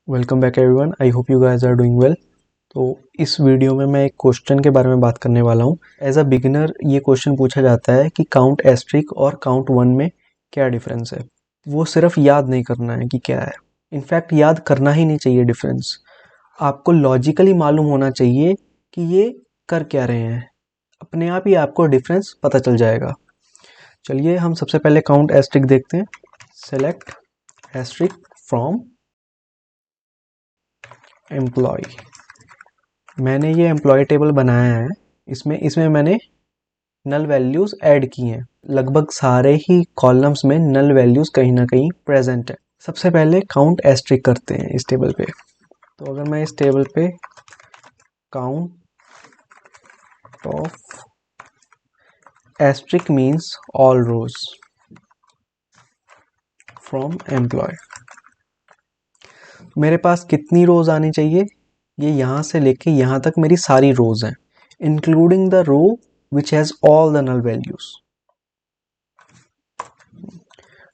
Welcome back everyone. I hope you guys are doing well. तो इस video में मैं एक क्वेश्चन के बारे में बात करने वाला हूँ। एज अ बिगिनर ये क्वेश्चन पूछा जाता है कि काउंट एस्ट्रिक और काउंट वन में क्या डिफरेंस है। वो सिर्फ याद नहीं करना है कि क्या है, इनफैक्ट याद करना ही नहीं चाहिए डिफरेंस। आपको लॉजिकली मालूम होना चाहिए कि ये कर क्या रहे हैं, अपने आप ही आपको डिफरेंस पता चल जाएगा। चलिए हम सबसे पहले काउंट एस्ट्रिक देखते हैं। Select asterisk from employee. मैंने ये एम्प्लॉय टेबल बनाया है। इसमें मैंने नल वैल्यूज ऐड की हैं। लगभग सारे ही कॉलम्स में नल वैल्यूज कहीं ना कहीं प्रेजेंट है। सबसे पहले काउंट एस्ट्रिक करते हैं इस टेबल पे। तो अगर मैं इस टेबल पे count of asterisk means all rows from employee, मेरे पास कितनी रोज आनी चाहिए? ये यहां से लेके यहां तक मेरी सारी रोज हैं, including the row which has all the null values.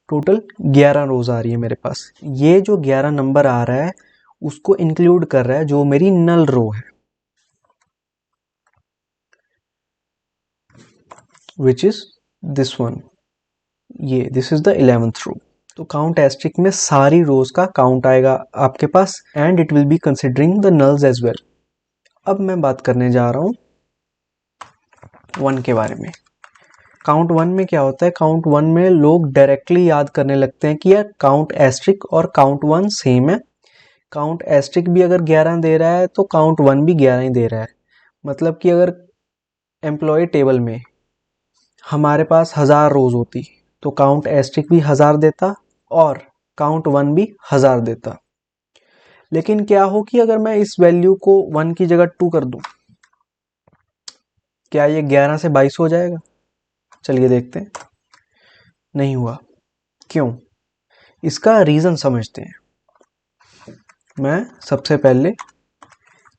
Total 11 rows आ रही है मेरे पास। ये जो 11 नंबर आ रहा है उसको इंक्लूड कर रहा है जो मेरी नल रो है, विच इज दिस वन। ये दिस इज द 11th रो। तो काउंट एस्ट्रिक में सारी रोज का काउंट आएगा आपके पास and it will be considering the nulls as well. अब मैं बात करने जा रहा हूं वन के बारे में। काउंट वन में क्या होता है? काउंट वन में लोग डायरेक्टली याद करने लगते हैं कि यार काउंट एस्ट्रिक और काउंट वन सेम है। काउंट एस्ट्रिक भी अगर 11 दे रहा है तो काउंट वन भी 11 ही दे रहा है। मतलब कि अगर एम्प्लॉय टेबल में हमारे पास 1000 रोज होती तो काउंट एस्ट्रिक भी 1000 देता और काउंट वन भी 1000 देता। लेकिन क्या हो कि अगर मैं इस वैल्यू को वन की जगह 2 कर दूं, क्या ये 11 से 22 हो जाएगा? चलिए देखते हैं। नहीं हुआ। क्यों? इसका रीजन समझते हैं। मैं सबसे पहले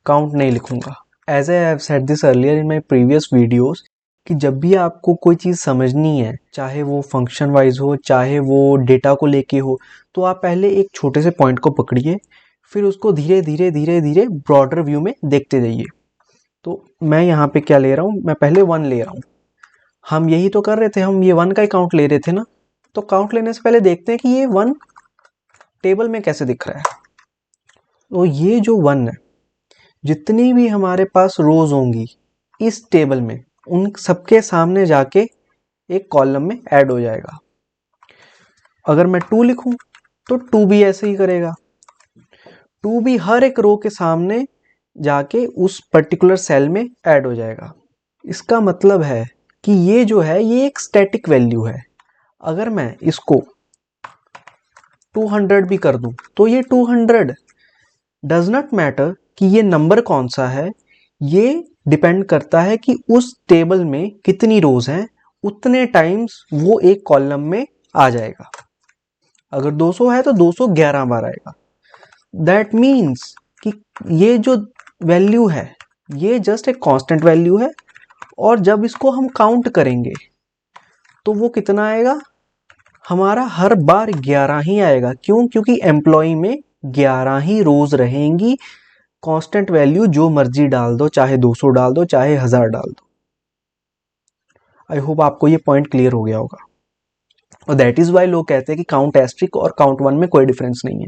काउंट नहीं लिखूंगा। As I have said this earlier in my previous videos कि जब भी आपको कोई चीज़ समझनी है, चाहे वो फंक्शन वाइज हो, चाहे वो डेटा को लेके हो, तो आप पहले एक छोटे से पॉइंट को पकड़िए, फिर उसको धीरे धीरे धीरे धीरे ब्रॉडर व्यू में देखते जाइए। तो मैं यहाँ पे क्या ले रहा हूँ? मैं पहले वन ले रहा हूँ। हम यही तो कर रहे थे, हम ये वन का ही काउंट ले रहे थे ना। तो काउंट लेने से पहले देखते हैं कि ये वन टेबल में कैसे दिख रहा है। तो ये जो वन है, जितनी भी हमारे पास रोज होंगी इस टेबल में, उन सबके सामने जाके एक कॉलम में ऐड हो जाएगा। अगर मैं 2 लिखूं तो 2 भी ऐसे ही करेगा। 2 भी हर एक रो के सामने जाके उस पर्टिकुलर सेल में ऐड हो जाएगा। इसका मतलब है कि ये जो है ये एक स्टैटिक वैल्यू है। अगर मैं इसको 200 भी कर दूं तो ये 200 डज नॉट मैटर कि ये नंबर कौन सा है। ये डिपेंड करता है कि उस टेबल में कितनी रोज हैं, उतने टाइम्स वो एक कॉलम में आ जाएगा। अगर 200 है तो 211 बार आएगा। दैट मीन्स कि ये जो वैल्यू है ये जस्ट एक कांस्टेंट वैल्यू है, और जब इसको हम काउंट करेंगे तो वो कितना आएगा? हमारा हर बार 11 ही आएगा। क्यों? क्योंकि एम्प्लॉय में 11 ही रोज रहेंगी। कांस्टेंट वैल्यू जो मर्जी डाल दो, चाहे 200 डाल दो, चाहे 1000 डाल दो। आई होप आपको ये पॉइंट क्लियर हो गया होगा। और दैट इज वाई लोग कहते हैं कि काउंट एस्ट्रिक और काउंट वन में कोई डिफरेंस नहीं है।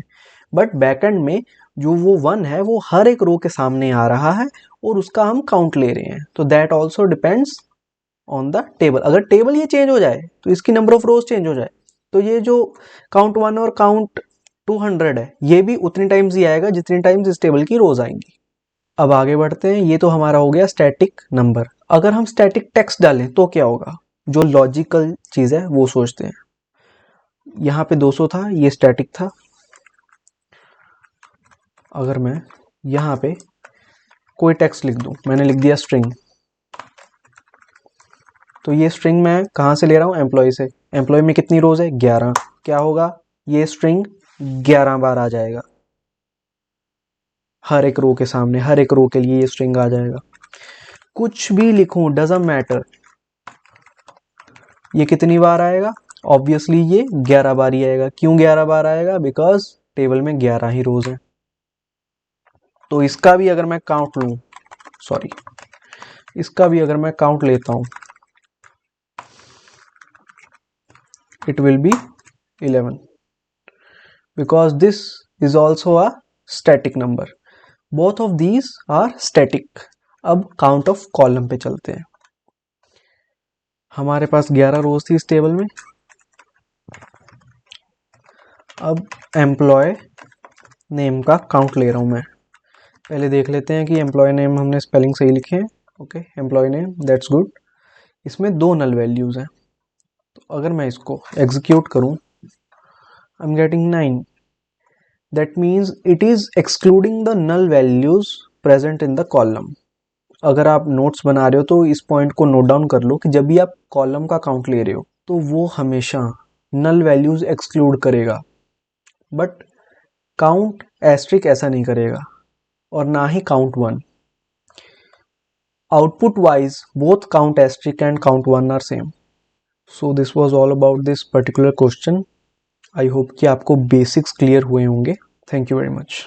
बट बैकएंड में जो वो वन है वो हर एक रो के सामने आ रहा है और उसका हम काउंट ले रहे हैं। तो that also depends on the table. अगर टेबल ये चेंज हो जाए तो इसकी नंबर ऑफ रोज चेंज हो जाए तो ये जो काउंट वन और काउंट 200 है ये भी उतनी टाइम्स ही आएगा जितनी टाइम्स इस टेबल की रोज आएंगी। अब आगे बढ़ते हैं। ये तो हमारा हो गया स्टैटिक नंबर। अगर हम स्टैटिक टेक्स्ट डालें तो क्या होगा? जो लॉजिकल चीज है वो सोचते हैं। यहाँ पे 200 था, ये स्टैटिक था। अगर मैं यहाँ पे कोई टेक्स्ट लिख दूं, मैंने लिख दिया स्ट्रिंग, तो ये स्ट्रिंग मैं कहाँ से ले रहा हूँ? एम्प्लॉय से। एम्प्लॉय में कितनी रोज है? 11। क्या होगा? ये स्ट्रिंग 11 बार आ जाएगा। हर एक रो के सामने, हर एक रो के लिए ये स्ट्रिंग आ जाएगा। कुछ भी लिखूं डजंट मैटर, ये कितनी बार आएगा? ऑब्वियसली ये 11 बार ही आएगा। क्यों 11 बार आएगा? बिकॉज टेबल में 11 ही रोज हैं। तो इसका भी अगर मैं काउंट लूँ, सॉरी, इसका भी अगर मैं काउंट लेता हूँ, it will be 11 because this is also a static number. Both of these are static. अब काउंट ऑफ कॉलम पे चलते हैं। हमारे पास 11 रोज थी इस टेबल में। अब एम्प्लॉय नेम का काउंट ले रहा हूं मैं। पहले देख लेते हैं कि एम्प्लॉय नेम हमने स्पेलिंग सही लिखे हैं। Okay, employee name, that's good. इसमें 2 नल वैल्यूज हैं, तो अगर मैं इसको एग्जीक्यूट करूं, I am getting 9। That means it is excluding the null values present in the column. अगर आप नोट्स बना रहे हो तो इस पॉइंट को नोट डाउन कर लो कि जब भी आप कॉलम का काउंट ले रहे हो तो वो हमेशा नल वैल्यूज एक्सक्लूड करेगा, बट काउंट एस्ट्रिक ऐसा नहीं करेगा, और ना ही count 1। Output wise both count asterisk and count 1 are same. So this was all about this particular question. I hope कि आपको बेसिक्स क्लियर हुए होंगे। Thank you very much.